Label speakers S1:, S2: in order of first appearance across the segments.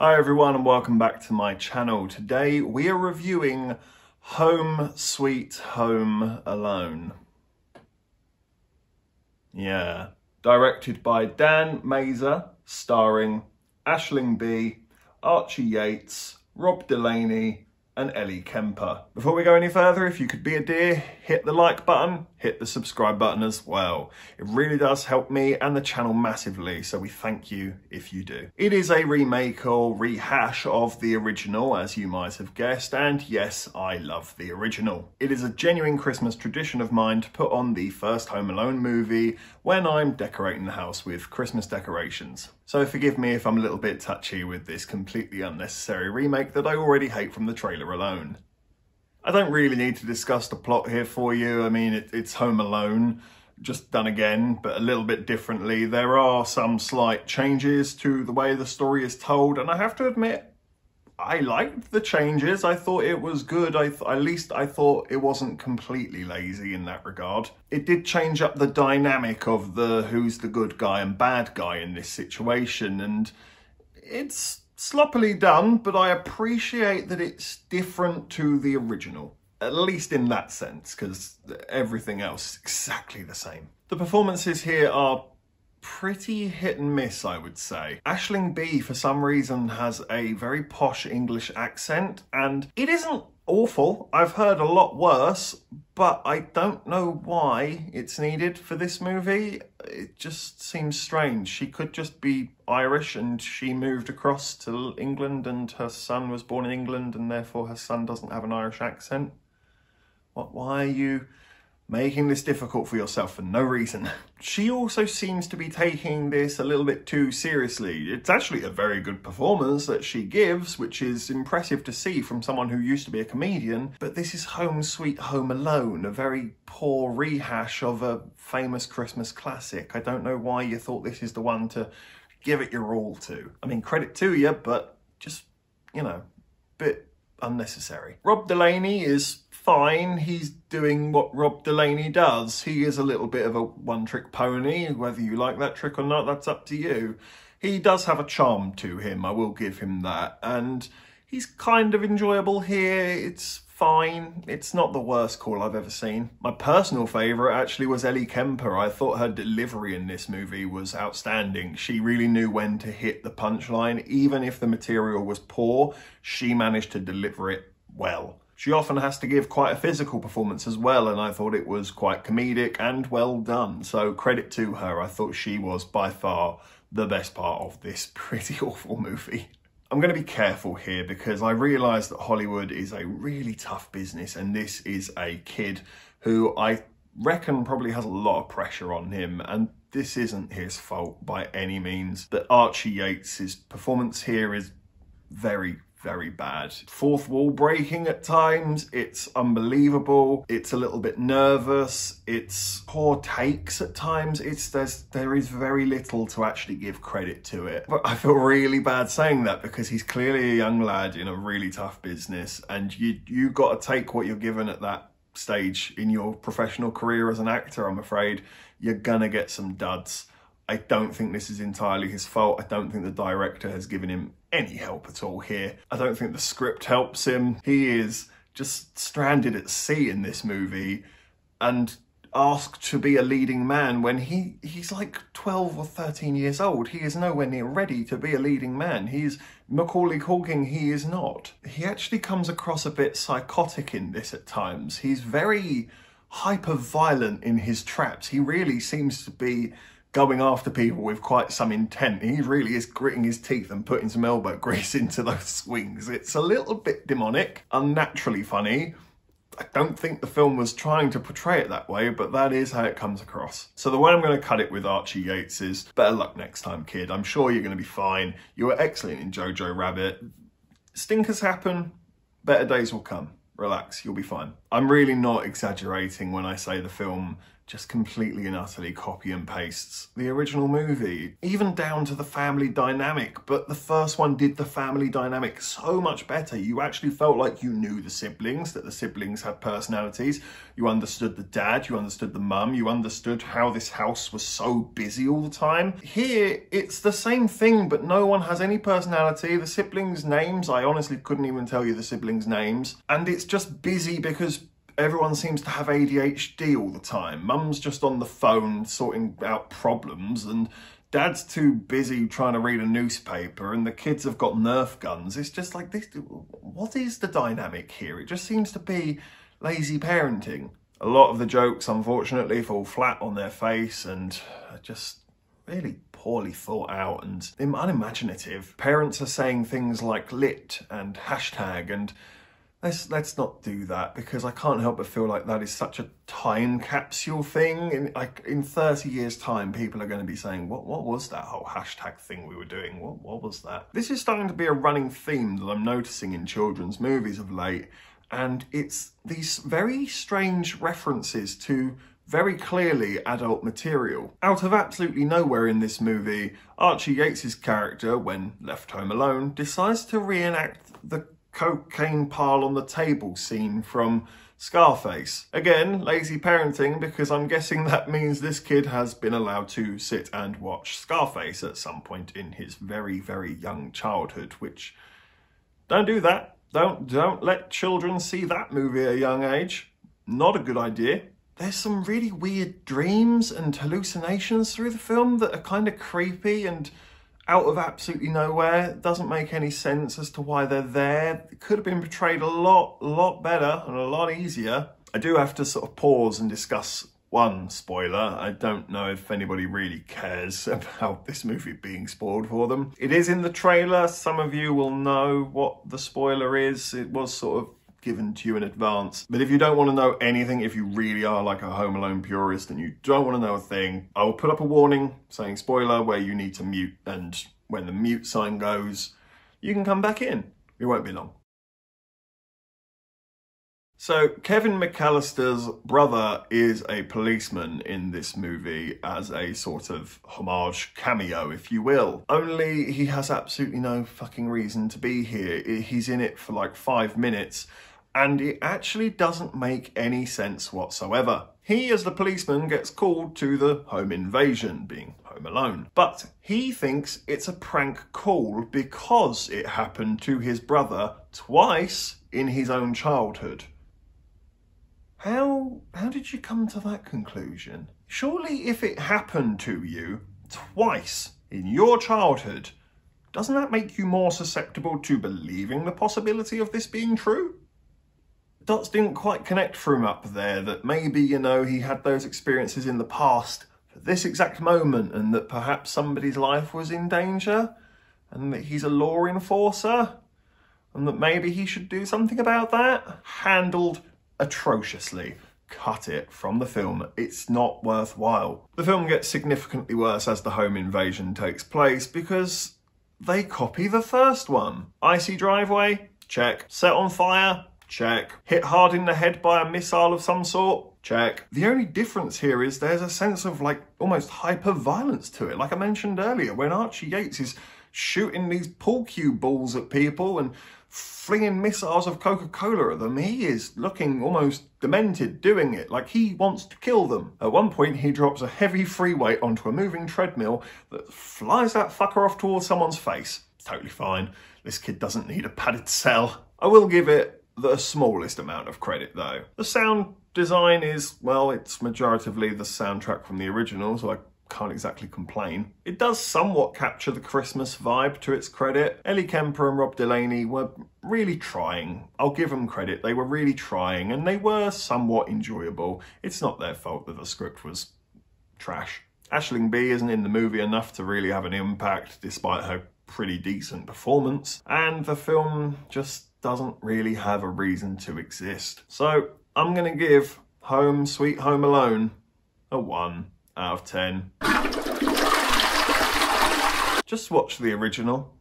S1: Hi everyone and welcome back to my channel. Today we are reviewing Home Sweet Home Alone. Yeah. Directed by Dan Mazer, starring Aisling Bea, Archie Yates, Rob Delaney and Ellie Kemper. Before we go any further, if you could be a dear, hit the like button, hit the subscribe button as well. It really does help me and the channel massively, so we thank you if you do. It is a remake or rehash of the original, as you might have guessed, and yes, I love the original. It is a genuine Christmas tradition of mine to put on the first Home Alone movie when I'm decorating the house with Christmas decorations. So forgive me if I'm a little bit touchy with this completely unnecessary remake that I already hate from the trailer alone. I don't really need to discuss the plot here for you. I mean, it's Home Alone, just done again, but a little bit differently. There are some slight changes to the way the story is told, and I have to admit, I liked the changes. I thought it was good. At least I thought it wasn't completely lazy in that regard. It did change up the dynamic of the who's the good guy and bad guy in this situation, and it's sloppily done, but I appreciate that it's different to the original. At least in that sense, because everything else is exactly the same. The performances here are pretty hit and miss, I would say. Aisling Bea, for some reason, has a very posh English accent, and it isn't awful. I've heard a lot worse, but I don't know why it's needed for this movie. It just seems strange. She could just be Irish and she moved across to England and her son was born in England and therefore her son doesn't have an Irish accent. Why are you making this difficult for yourself for no reason? She also seems to be taking this a little bit too seriously. It's actually a very good performance that she gives, which is impressive to see from someone who used to be a comedian, but this is Home Sweet Home Alone, a very poor rehash of a famous Christmas classic. I don't know why you thought this is the one to give it your all to. I mean, credit to you, but just, you know, bit unnecessary. Rob Delaney is fine. He's doing what Rob Delaney does. He is a little bit of a one-trick pony. Whether you like that trick or not, that's up to you. He does have a charm to him, I will give him that. And he's kind of enjoyable here. It's fine. It's not the worst call I've ever seen. My personal favourite actually was Ellie Kemper. I thought her delivery in this movie was outstanding. She really knew when to hit the punchline. Even if the material was poor, she managed to deliver it well. She often has to give quite a physical performance as well, and I thought it was quite comedic and well done. So credit to her. I thought she was by far the best part of this pretty awful movie. I'm going to be careful here because I realise that Hollywood is a really tough business, and this is a kid who I reckon probably has a lot of pressure on him, and this isn't his fault by any means. But Archie Yates' performance here is very bad. Fourth wall breaking at times, it's unbelievable, it's a little bit nervous, it's poor takes at times, there is very little to actually give credit to it. But I feel really bad saying that because he's clearly a young lad in a really tough business, and you got to take what you're given at that stage in your professional career as an actor. I'm afraid you're gonna get some duds. I don't think this is entirely his fault. I don't think the director has given him any help at all here. I don't think the script helps him. He is just stranded at sea in this movie and asked to be a leading man when he's like 12 or 13 years old. He is nowhere near ready to be a leading man. He's Macaulay Culkin, he is not. He actually comes across a bit psychotic in this at times. He's very hyper-violent in his traps. He really seems to be going after people with quite some intent. He really is gritting his teeth and putting some elbow grease into those swings. It's a little bit demonic, unnaturally funny. I don't think the film was trying to portray it that way, but that is how it comes across. So the way I'm going to cut it with Archie Yates is, better luck next time, kid. I'm sure you're going to be fine. You were excellent in Jojo Rabbit. Stinkers happen, better days will come. Relax, you'll be fine. I'm really not exaggerating when I say the film just completely and utterly copy and pastes the original movie, even down to the family dynamic. But the first one did the family dynamic so much better. You actually felt like you knew the siblings, that the siblings had personalities. You understood the dad, you understood the mum, you understood how this house was so busy all the time. Here, it's the same thing, but no one has any personality. The siblings' names, I honestly couldn't even tell you the siblings' names. And it's just busy because everyone seems to have ADHD all the time. Mum's just on the phone sorting out problems, and Dad's too busy trying to read a newspaper, and the kids have got Nerf guns. It's just like, this. What is the dynamic here? It just seems to be lazy parenting. A lot of the jokes, unfortunately, fall flat on their face and are just really poorly thought out and unimaginative. Parents are saying things like lit and hashtag, and let's not do that, because I can't help but feel like that is such a time capsule thing. In 30 years' time, people are going to be saying, what was that whole hashtag thing we were doing? What was that? This is starting to be a running theme that I'm noticing in children's movies of late, and it's these very strange references to very clearly adult material. Out of absolutely nowhere in this movie, Archie Yates' character, when left home alone, decides to reenact the cocaine pile on the table scene from Scarface. Again, lazy parenting, because I'm guessing that means this kid has been allowed to sit and watch Scarface at some point in his very, very young childhood, which, don't do that. Don't let children see that movie at a young age. Not a good idea. There's some really weird dreams and hallucinations through the film that are kind of creepy and out of absolutely nowhere. It doesn't make any sense as to why they're there. It could have been portrayed a lot better and a lot easier. I do have to sort of pause and discuss one spoiler. I don't know if anybody really cares about this movie being spoiled for them. It is in the trailer. Some of you will know what the spoiler is. It was sort of given to you in advance. But if you don't want to know anything, if you really are like a Home Alone purist and you don't want to know a thing, I will put up a warning saying spoiler where you need to mute, and when the mute sign goes, you can come back in. It won't be long. So Kevin McAllister's brother is a policeman in this movie as a sort of homage cameo, if you will. Only he has absolutely no fucking reason to be here. He's in it for like 5 minutes, and it actually doesn't make any sense whatsoever. He, as the policeman, gets called to the home invasion, being home alone. But he thinks it's a prank call because it happened to his brother twice in his own childhood. How did you come to that conclusion? Surely if it happened to you twice in your childhood, doesn't that make you more susceptible to believing the possibility of this being true? Dots didn't quite connect for him up there, that maybe, you know, he had those experiences in the past for this exact moment, and that perhaps somebody's life was in danger, and that he's a law enforcer, and that maybe he should do something about that. Handled atrociously. Cut it from the film. It's not worthwhile. The film gets significantly worse as the home invasion takes place because they copy the first one. Icy driveway? Check. Set on fire? Check. Hit hard in the head by a missile of some sort? Check. The only difference here is there's a sense of like almost hyper violence to it. Like I mentioned earlier, when Archie Yates is shooting these pool cue balls at people and flinging missiles of Coca-Cola at them, he is looking almost demented doing it, like he wants to kill them. At one point, he drops a heavy free weight onto a moving treadmill that flies that fucker off towards someone's face. It's totally fine. This kid doesn't need a padded cell. I will give it the smallest amount of credit though. The sound design is, well, it's majoritively the soundtrack from the original, so I can't exactly complain. It does somewhat capture the Christmas vibe, to its credit. Ellie Kemper and Rob Delaney were really trying. I'll give them credit. They were really trying, and they were somewhat enjoyable. It's not their fault that the script was trash. Aisling B isn't in the movie enough to really have an impact, despite her pretty decent performance, and the film just doesn't really have a reason to exist. So I'm gonna give Home Sweet Home Alone a 1 out of 10. Just watch the original.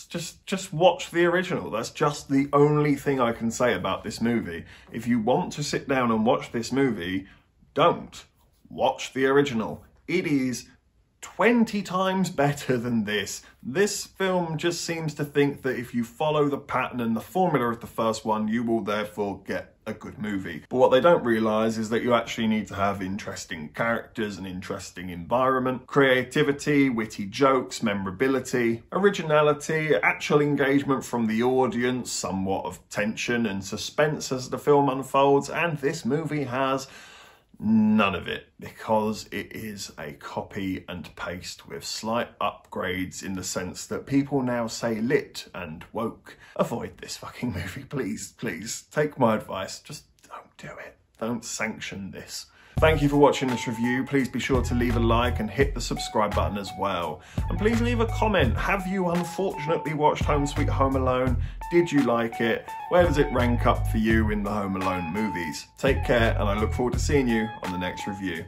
S1: Just watch the original. That's just the only thing I can say about this movie. If you want to sit down and watch this movie, don't. watch the original. It is 20 times better than this. This film just seems to think that if you follow the pattern and the formula of the first one, you will therefore get a good movie. But what they don't realise is that you actually need to have interesting characters, an interesting environment, creativity, witty jokes, memorability, originality, actual engagement from the audience, somewhat of tension and suspense as the film unfolds, and this movie has none of it, because it is a copy and paste with slight upgrades in the sense that people now say lit and woke. Avoid this fucking movie, please, please. Take my advice, just don't do it. Don't sanction this. Thank you for watching this review. Please be sure to leave a like and hit the subscribe button as well. And please leave a comment. Have you unfortunately watched Home Sweet Home Alone? Did you like it? Where does it rank up for you in the Home Alone movies? Take care, and I look forward to seeing you on the next review.